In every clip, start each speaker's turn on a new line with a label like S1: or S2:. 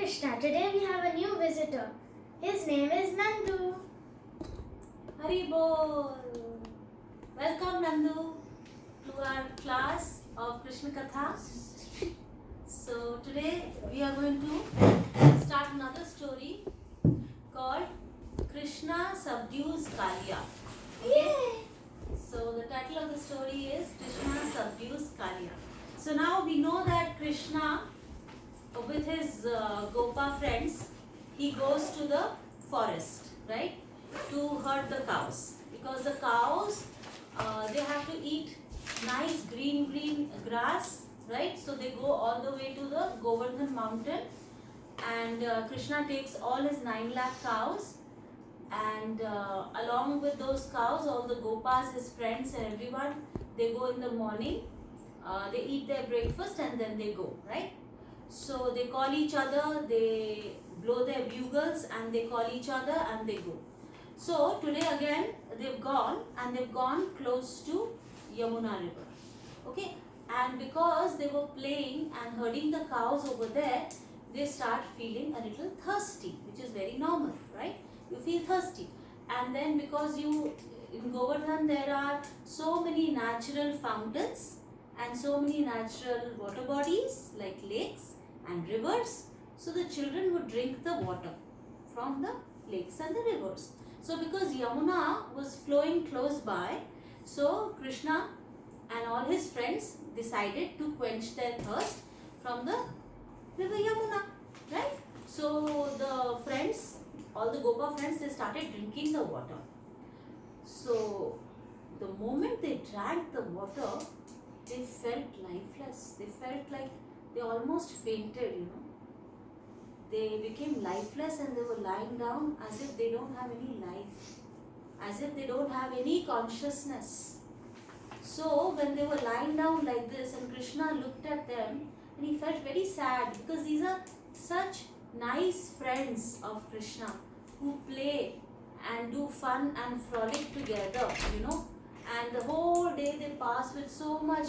S1: Krishna. Today we have a new visitor. His name is Nandu.
S2: Hari Bol! Welcome Nandu to our class of Krishna Katha. So today we are going to start another story called Krishna subdues Kaliya.
S1: Yay!
S2: So the title of the story is Krishna subdues Kaliya. So now we know that Krishna with his Gopa friends, he goes to the forest, right, to herd the cows, because the cows they have to eat nice green grass, right? So they go all the way to the Govardhan mountain, and Krishna takes all his 9 lakh cows, and along with those cows, all the Gopas, his friends and everyone, they go in the morning, they eat their breakfast and then they go, right? So they call each other, they blow their bugles and they call each other and they go. So today again they've gone and they've gone close to Yamuna River. Okay, and because they were playing and herding the cows over there, they start feeling a little thirsty, which is very normal, right? You feel thirsty, and then because in Govardhan there are so many natural fountains and so many natural water bodies like lakes and rivers, so the children would drink the water from the lakes and the rivers. So because Yamuna was flowing close by, so Krishna and all his friends decided to quench their thirst from the river Yamuna, right? So the friends, all the Gopa friends, they started drinking the water. So the moment they drank the water, they felt lifeless. They felt like they almost fainted, They became lifeless and they were lying down as if they don't have any life, as if they don't have any consciousness. So when they were lying down like this, and Krishna looked at them and he felt very sad, because these are such nice friends of Krishna who play and do fun and frolic together, and the whole day they pass with so much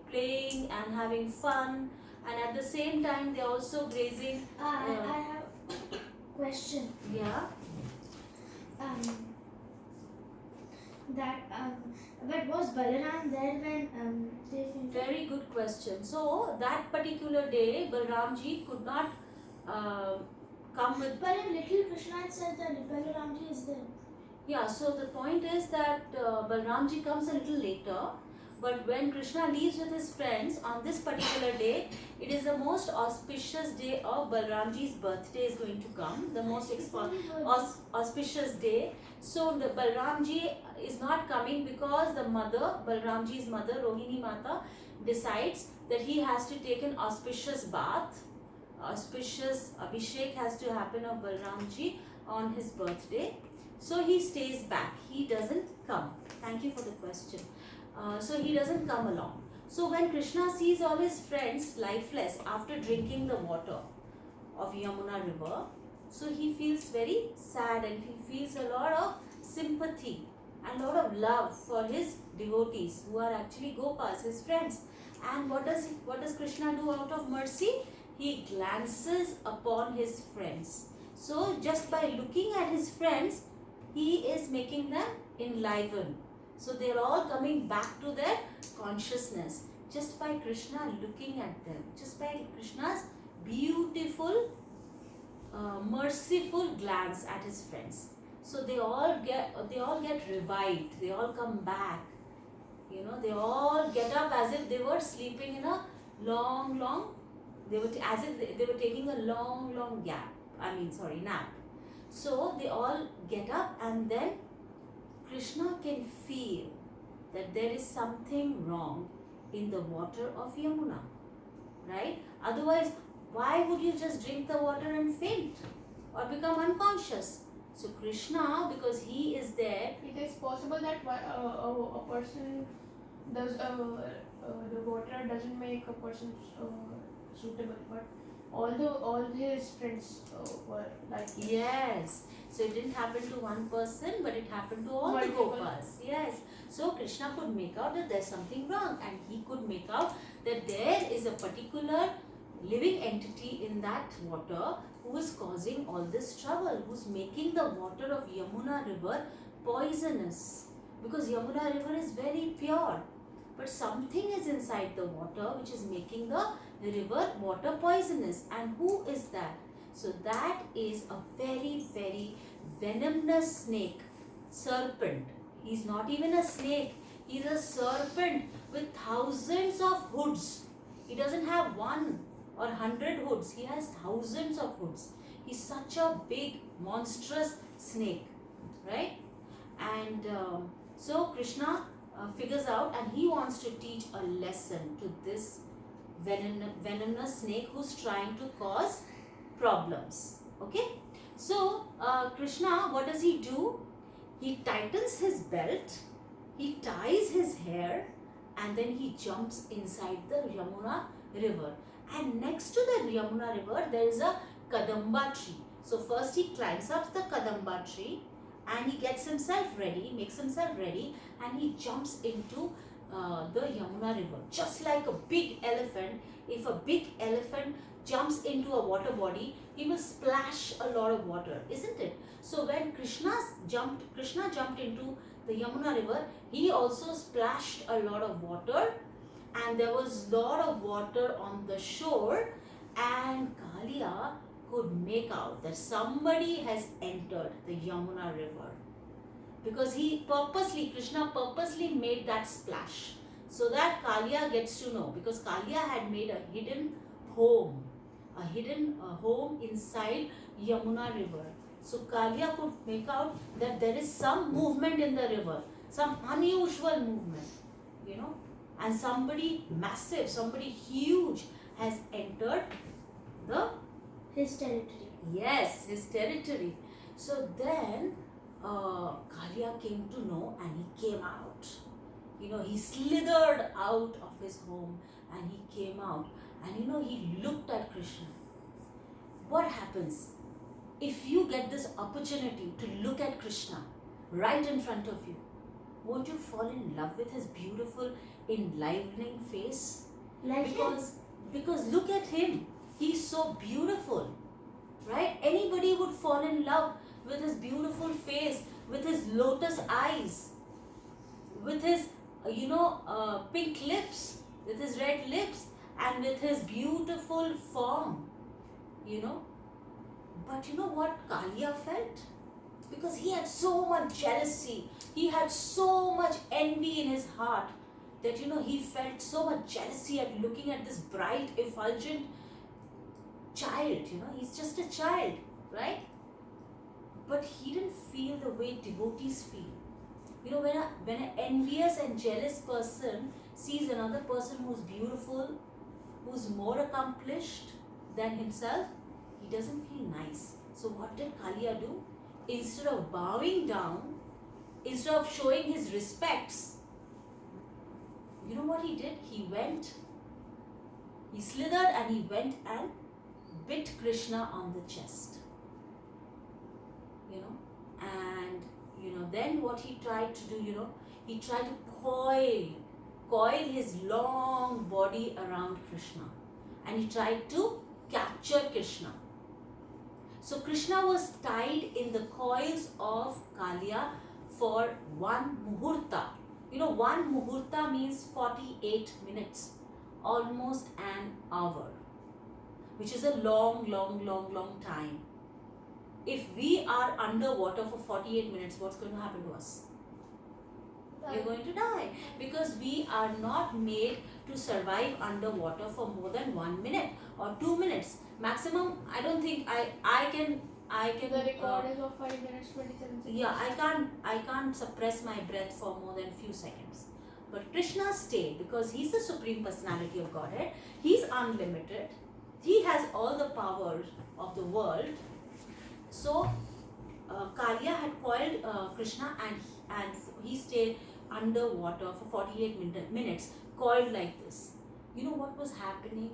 S2: playing and having fun, and at the same time they also grazing.
S1: I have a question.
S2: Yeah.
S1: But was Balaram there when they fainted?
S2: Very good question. So that particular day, Balramji could not come with.
S1: But in Little Krishna it said that Balaramji is there.
S2: Yeah, so the point is that Balramji comes a little later, but when Krishna leaves with his friends on this particular day, it is the most auspicious day of Balramji's birthday is going to come, the most auspicious day. So the Balramji is not coming because the mother, Balramji's mother, Rohini Mata, decides that he has to take an auspicious bath. Auspicious Abhishek has to happen of Balramji on his birthday. So he stays back. He doesn't come. Thank you for the question. So he doesn't come along. So when Krishna sees all his friends lifeless after drinking the water of Yamuna River, so he feels very sad and he feels a lot of sympathy and a lot of love for his devotees who are actually Gopas, his friends. And what does Krishna do out of mercy? He glances upon his friends. So just by looking at his friends, he is making them enliven. So they are all coming back to their consciousness just by Krishna looking at them, just by Krishna's beautiful, merciful glance at his friends. So they all get revived. They all come back. They all get up as if they were sleeping in a long. As if they were taking a long nap. So they all get up, and then Krishna can feel that there is something wrong in the water of Yamuna, right? Otherwise, why would you just drink the water and faint or become unconscious? So Krishna, because he is there.
S3: It is possible that a person does the water doesn't make a person suitable, but all his friends were like this.
S2: Yes. So it didn't happen to one person, but it happened to all the Gopas. Yes. So Krishna could make out that there's something wrong, and he could make out that there is a particular living entity in that water who is causing all this trouble, who's making the water of Yamuna River poisonous. Because Yamuna River is very pure, but something is inside the water which is making the river water poisonous. And who is that? So that is a very, very venomous snake, serpent. He's not even a snake, he's a serpent with thousands of hoods. He doesn't have 1 or 100 hoods, he has thousands of hoods. He's such a big, monstrous snake, right? And so Krishna figures out, and he wants to teach a lesson to this venomous snake who's trying to cause problems. Okay, so Krishna, what does he do? He tightens his belt, he ties his hair, and then he jumps inside the Yamuna River. And next to the Yamuna River there is a Kadamba tree. So first he climbs up the Kadamba tree and he gets himself ready, makes himself ready, and he jumps into the Yamuna River. Just like a big elephant, if a big elephant jumps into a water body, he will splash a lot of water, isn't it? So when Krishna jumped into the Yamuna River, he also splashed a lot of water, and there was lot of water on the shore, and Kaliya could make out that somebody has entered the Yamuna River, because Krishna purposely made that splash so that Kaliya gets to know, because Kaliya had made a hidden home inside Yamuna River. So Kaliya could make out that there is some movement in the river, some unusual movement, and somebody massive, somebody huge has entered
S1: his territory.
S2: Yes, his territory. So then Kaliya came to know, and he came out. He slithered out of his home and he came out, and he looked at Krishna. What happens if you get this opportunity to look at Krishna right in front of you? Won't you fall in love with his beautiful, enlivening face? Because look at him. He's so beautiful, right? Anybody would fall in love with his beautiful face, with his lotus eyes, with his, pink lips, with his red lips, and with his beautiful form, But you know what Kaliya felt? Because he had so much jealousy, he had so much envy in his heart, that he felt so much jealousy at looking at this bright, effulgent child. He's just a child, right? But he didn't feel the way devotees feel. When an envious and jealous person sees another person who's beautiful, who's more accomplished than himself, he doesn't feel nice. So what did Kaliya do? Instead of bowing down, instead of showing his respects, you know what he did? He slithered and he went and bit Krishna on the chest. And then what he tried to do, he tried to coil his long body around Krishna, and he tried to capture Krishna. So Krishna was tied in the coils of Kaliya for 1 muhurta. 1 muhurta means 48 minutes, almost an hour, which is a long, long, long, long time. If we are underwater for 48 minutes, what's going to happen to us? We're going to die, because we are not made to survive underwater for more than 1 minute or 2 minutes. Maximum, I don't think I can.
S3: The record is of 5 minutes 27 seconds.
S2: Yeah, I can't suppress my breath for more than few seconds. But Krishna stayed, because he's the Supreme Personality of Godhead. He's unlimited. He has all the powers of the world. So Kaliya had coiled Krishna, and he stayed underwater for 48 minutes, coiled like this. You know what was happening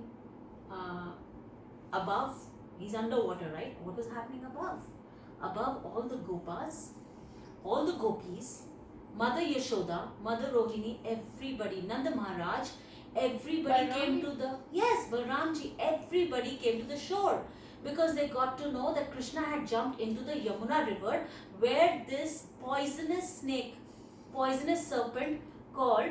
S2: above? He's underwater, right? What was happening above? Above, all the gopas, all the gopis, Mother Yashoda, Mother Rohini, everybody, Nanda Maharaj, everybody came
S3: Balramji?
S2: to the, yes, Balramji, everybody came to the shore because they got to know that Krishna had jumped into the Yamuna River where this poisonous snake, poisonous serpent called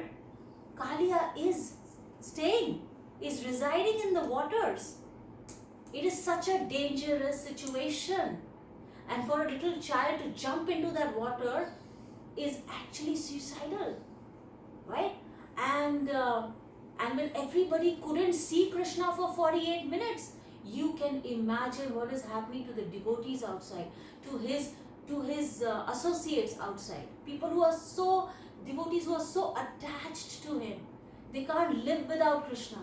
S2: Kaliya is staying, is residing in the waters. It is such a dangerous situation, and for a little child to jump into that water is actually suicidal, right? And when everybody couldn't see Krishna for 48 minutes, you can imagine what is happening to the devotees outside, to his associates outside, people who are so, devotees who are so attached to him, they can't live without Krishna.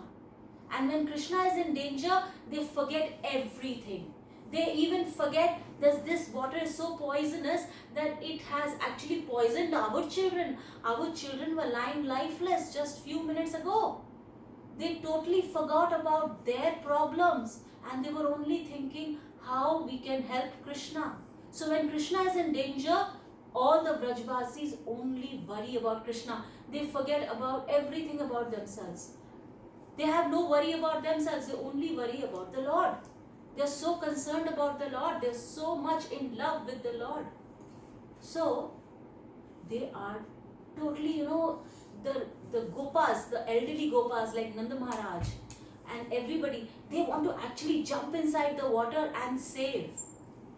S2: And when Krishna is in danger, they forget everything. They even forget that this water is so poisonous that it has actually poisoned our children. Our children were lying lifeless just few minutes ago. They totally forgot about their problems and they were only thinking how we can help Krishna. So when Krishna is in danger, all the Vrajvasis only worry about Krishna. They forget about everything about themselves. They have no worry about themselves. They only worry about the Lord. They are so concerned about the Lord. They are so much in love with the Lord. So they are totally, the Gopas, the elderly Gopas like Nanda Maharaj and everybody, they want to actually jump inside the water and save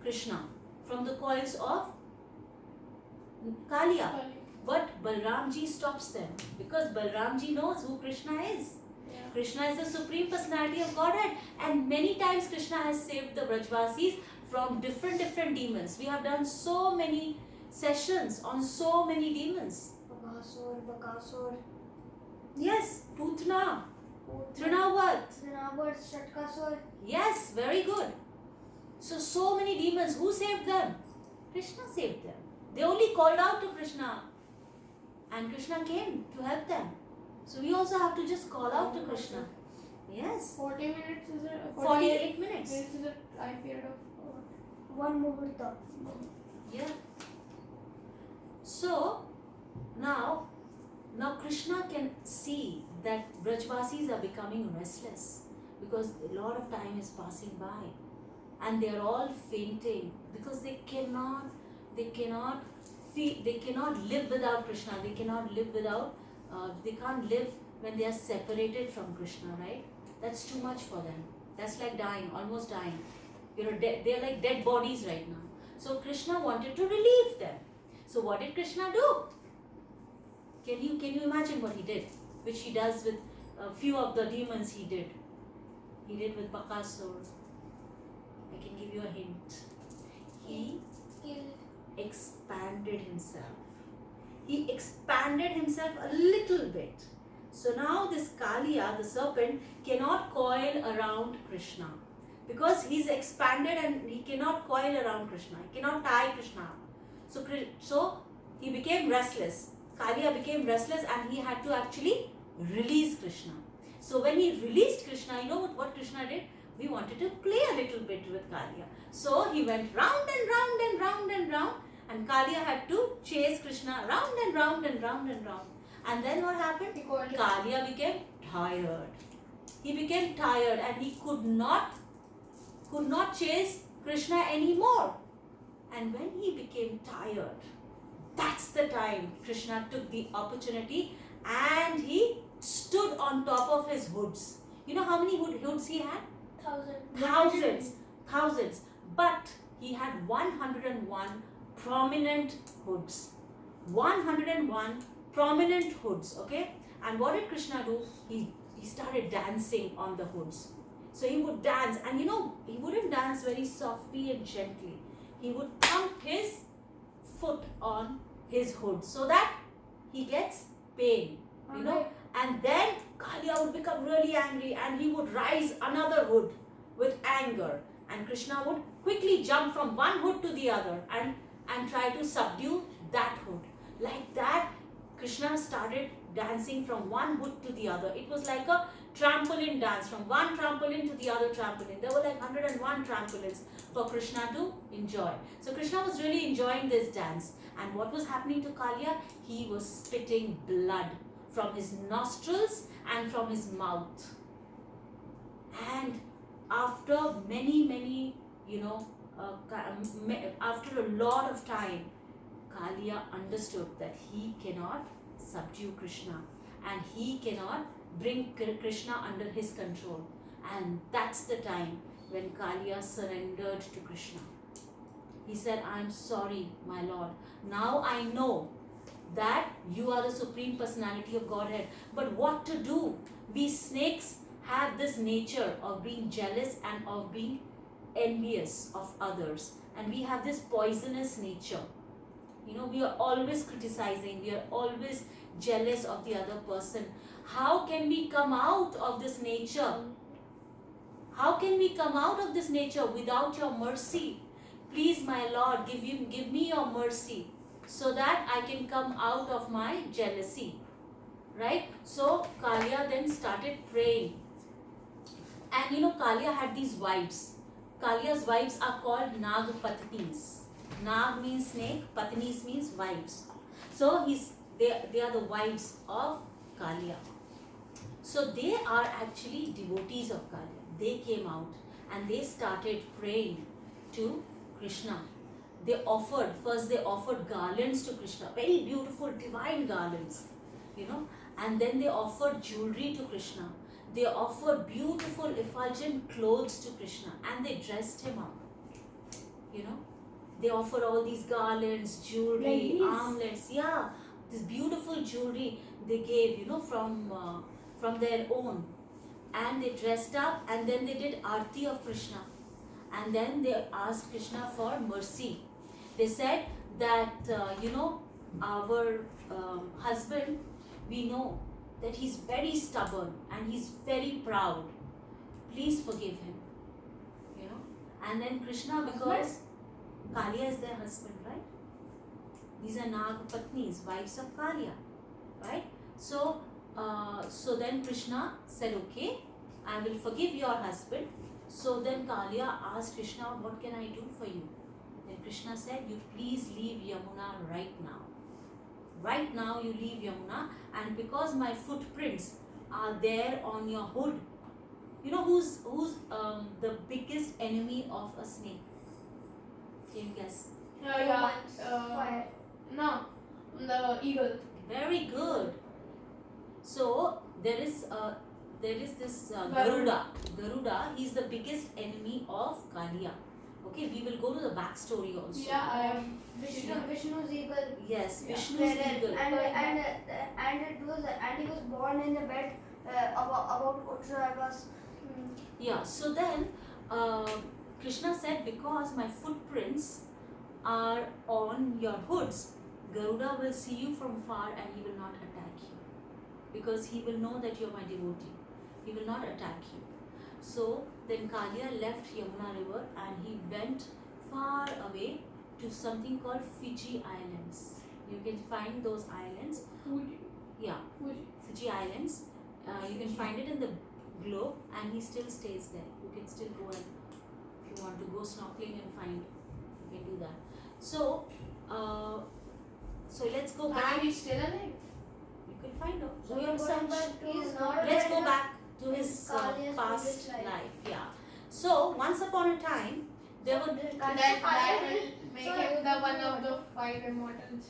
S2: Krishna from the coils of Kaliya. But Balramji stops them because Balramji knows who Krishna is.
S3: Yeah.
S2: Krishna is the Supreme Personality of Godhead, and many times Krishna has saved the Vrajvasis from different demons. We have done so many sessions on so many demons.
S1: Bakasur,
S2: Yes, Putna, Trinavat.
S1: Shatkasur.
S2: Yes, very good. So many demons. Who saved them? Krishna saved them. They only called out to Krishna, and Krishna came to help them. So we also have to just call out to Krishna. Yes.
S3: 40 minutes is a
S2: 48 minutes.
S3: Minutes is a time period of
S1: One muhurta.
S2: Yeah. So now Krishna can see that Vrajvasis are becoming restless because a lot of time is passing by and they are all fainting because they cannot live without Krishna. They cannot live without, they can't live when they are separated from Krishna, right? That's too much for them. That's like dying, almost dying. They are like dead bodies right now. So Krishna wanted to relieve them. So what did Krishna do? Can you imagine what he did? Which he does with a few of the demons he did. He did with Bakasur. I can give you a hint. He expanded himself. He expanded himself a little bit. So now this Kaliya, the serpent, cannot coil around Krishna. Because he's expanded and he cannot coil around Krishna. He cannot tie Krishna. So he became restless. Kaliya became restless and he had to actually release Krishna. So when he released Krishna, you know what Krishna did? We wanted to play a little bit with Kaliya. So he went round and round and round and round, and Kaliya had to chase Krishna round and round and round and round. And then what happened? Kaliya became tired. He became tired and he could not chase Krishna anymore. And when he became tired, that's the time Krishna took the opportunity and he stood on top of his hoods. You know how many hoods he had? Thousands. But he had 101 prominent hoods. 101 prominent hoods, okay? And what did Krishna do? He started dancing on the hoods. So he would dance, and he wouldn't dance very softly and gently. He would thump his foot on his hood so that he gets pain, and then Kaliya would become really angry and he would rise another hood with anger, and Krishna would quickly jump from one hood to the other and try to subdue that hood. Like that, Krishna started dancing from one hood to the other. It was like a trampoline dance, from one trampoline to the other trampoline. There were like 101 trampolines for Krishna to enjoy. So Krishna was really enjoying this dance. And what was happening to Kaliya? He was spitting blood from his nostrils and from his mouth. And after many, after a lot of time, Kaliya understood that he cannot subdue Krishna and he cannot bring Krishna under his control. And that's the time when Kaliya surrendered to Krishna. He said, "I am sorry, my Lord. Now I know that you are the Supreme Personality of Godhead. But what to do? We snakes have this nature of being jealous and of being envious of others. And we have this poisonous nature. We are always criticizing. We are always jealous of the other person. How can we come out of this nature? How can we come out of this nature without your mercy? Please, my Lord, give me your mercy so that I can come out of my jealousy." Right? So Kaliya then started praying. And Kaliya had these wives. Kaliya's wives are called Nagapatnis. Nag means snake, Patnis means wives. So they are the wives of Kaliya. So they are actually devotees of Kaliya. They came out and they started praying to Krishna. First they offered garlands to Krishna, very beautiful divine garlands, and then they offered jewelry to Krishna. They offered beautiful effulgent clothes to Krishna and they dressed him up. They offered all these garlands, jewelry, armlets, this beautiful jewelry they gave, from their own. And they dressed up and then they did arti of Krishna. And then they asked Krishna for mercy. They said that, our husband, we know that he's very stubborn and he's very proud. Please forgive him. And then Krishna, because Kaliya is their husband, right? These are Nagapatnis, wives of Kaliya, right? So then Krishna said, "Okay, I will forgive your husband." So then Kaliya asked Krishna, "What can I do for you?" Then Krishna said, "You please leave Yamuna right now. Right now you leave Yamuna, and because my footprints are there on your hood." Who's the biggest enemy of a snake? Can you guess?
S3: Fire. No, the eagle.
S2: Very good. So there is this Garuda. Garuda, he's the biggest enemy of Kaliya. Okay, we will go to the backstory also.
S3: Yeah, I am.
S1: Vishnu's eagle.
S2: Yes,
S3: Yeah.
S2: Vishnu's eagle.
S1: And he was born in the bed about Uttara was.
S2: Yeah, so then Krishna said, because my footprints are on your hoods, Garuda will see you from far and he will not attack you. Because he will know that you are my devotee. He will not attack you. So then Kaliya left Yamuna River and he went far away to something called Fiji Islands. You can find those islands.
S3: Fuji.
S2: Yeah, Fiji Islands. You can find it in the globe and he still stays there. You can still go and if you want to go snorkeling and find, you can do that. So let's go back.
S3: And he's still alive.
S2: You can find out.
S1: So
S2: Do your research.
S1: he's not
S2: Let's
S1: dead
S2: go
S1: now.
S2: back to his
S1: Kaliya's
S2: past
S1: previous life.
S2: life. Yeah. So once upon a time, there were
S3: That will make him the one of the 5 immortals.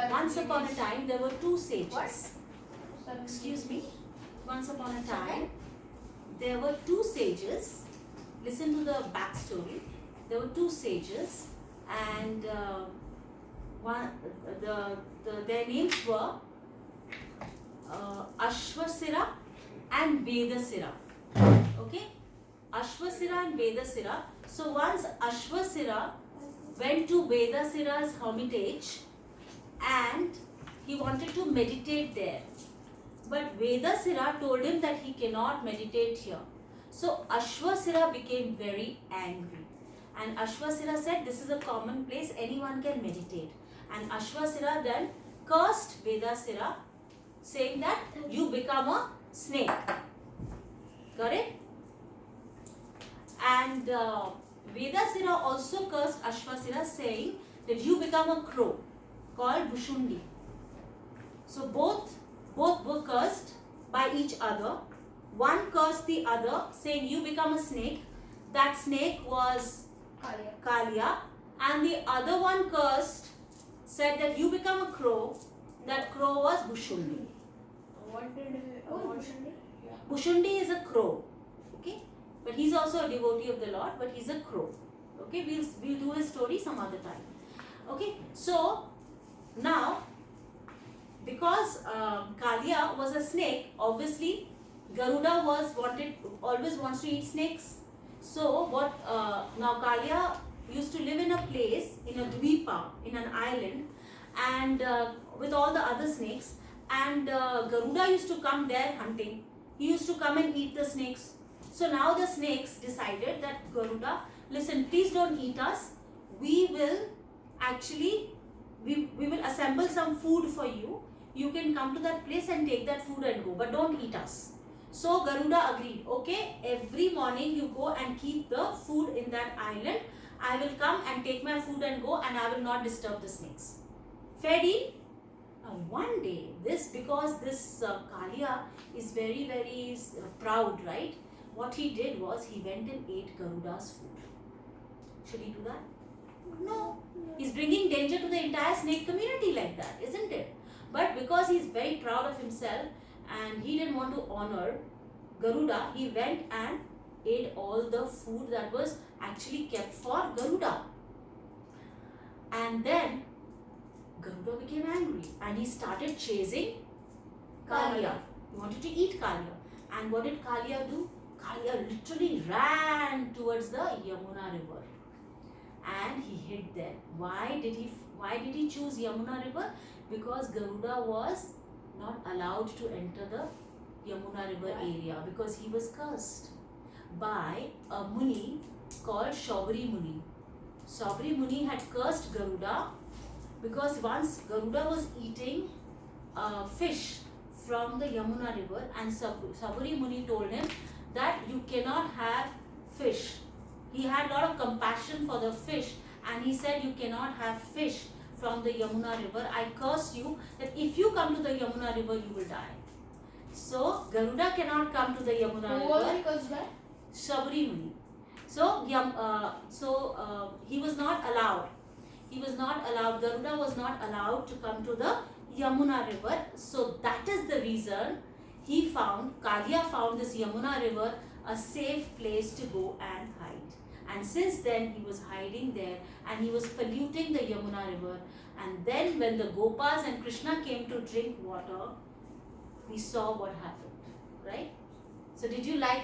S2: once upon a time there were 2 sages.
S3: What?
S2: Excuse me. Once upon a time, there were 2 sages. Listen to the backstory. There were 2 sages, and their names were Ashwasira and Vedasira. Okay, Ashwasira and Vedasira. So once Ashwasira went to Vedasira's hermitage, and he wanted to meditate there. But Vedasira told him that he cannot meditate here. So Ashwasira became very angry. And Ashwasira said, this is a common place, anyone can meditate. And Ashwasira then cursed Vedasira, saying that you become a snake. Got it? And Vedasira also cursed Ashwasira, saying that you become a crow called Bushundi. So both both were cursed by each other. One cursed the other, saying, "You become a snake." That snake was
S1: Kaliya.
S2: Kaliya. And the other one cursed, said that you become a crow. That crow was Bushundi.
S3: What did
S1: Bushundi?
S2: Bushundi is a crow. Okay? But he's also a devotee of the Lord, but he's a crow. Okay? We'll do his story some other time. Okay? So, now, because Kaliya was a snake, obviously Garuda always wants to eat snakes. So what now Kaliya used to live in a place, in a dvipa, in an island, and with all the other snakes, and Garuda used to come there hunting. He used to come and eat the snakes. So now the snakes decided that, Garuda, listen, please don't eat us. We will actually, we will assemble some food for you. You can come to that place and take that food and go, but don't eat us. So Garuda agreed, okay, every morning you go and keep the food in that island. I will come and take my food and go, and I will not disturb the snakes. Fair deal? Now one day, because this Kaliya is very, very proud, right? What he did was, he went and ate Garuda's food. Should he do that? No. He's bringing danger to the entire snake community like that, isn't it? But because he's very proud of himself and he didn't want to honor Garuda, he went and ate all the food that was actually kept for Garuda. And then Garuda became angry and he started chasing Kaliya. He wanted to eat Kaliya. And what did Kaliya do? Kaliya literally ran towards the Yamuna River. And he hid there. Why did he choose Yamuna River? Because Garuda was not allowed to enter the Yamuna River area because he was cursed by a Muni called Shaubri Muni. Shaubri Muni had cursed Garuda because once Garuda was eating fish from the Yamuna River, and Shaubri Muni told him that you cannot have fish. He had a lot of compassion for the fish, and he said, you cannot have fish from the Yamuna River. I curse you that if you come to the Yamuna River, you will die. So Garuda cannot come to the Yamuna
S3: Who was
S2: River.
S3: he cursed by?
S2: Shaubri Muni. So he was not allowed. Garuda was not allowed to come to the Yamuna River. So that is the reason Kaliya found this Yamuna River a safe place to go and hide. And since then he was hiding there and he was polluting the Yamuna River. And then when the Gopas and Krishna came to drink water, we saw what happened, right? So did you like the